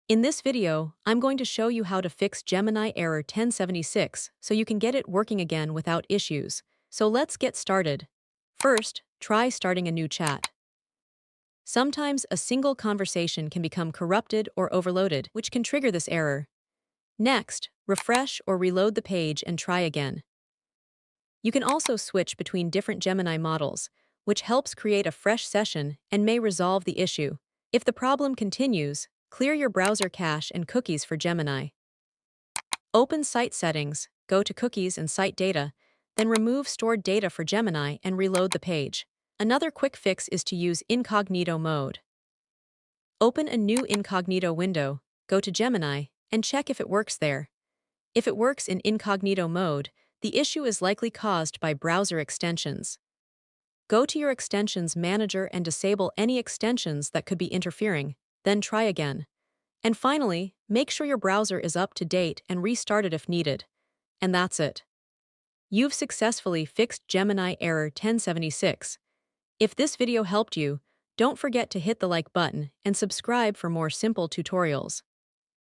In this video, I'm going to show you how to fix Gemini error 1076 so you can get it working again without issues. So let's get started. First, try starting a new chat. Sometimes a single conversation can become corrupted or overloaded, which can trigger this error. Next, refresh or reload the page and try again. You can also switch between different Gemini models, which helps create a fresh session and may resolve the issue. If the problem continues, clear your browser cache and cookies for Gemini. Open Site Settings, go to Cookies and Site Data, then remove stored data for Gemini and reload the page. Another quick fix is to use incognito mode. Open a new incognito window, go to Gemini, and check if it works there. If it works in incognito mode, the issue is likely caused by browser extensions. Go to your extensions manager and disable any extensions that could be interfering, then try again. And finally, make sure your browser is up to date and restart it if needed. And that's it. You've successfully fixed Gemini error 1076. If this video helped you, don't forget to hit the like button and subscribe for more simple tutorials.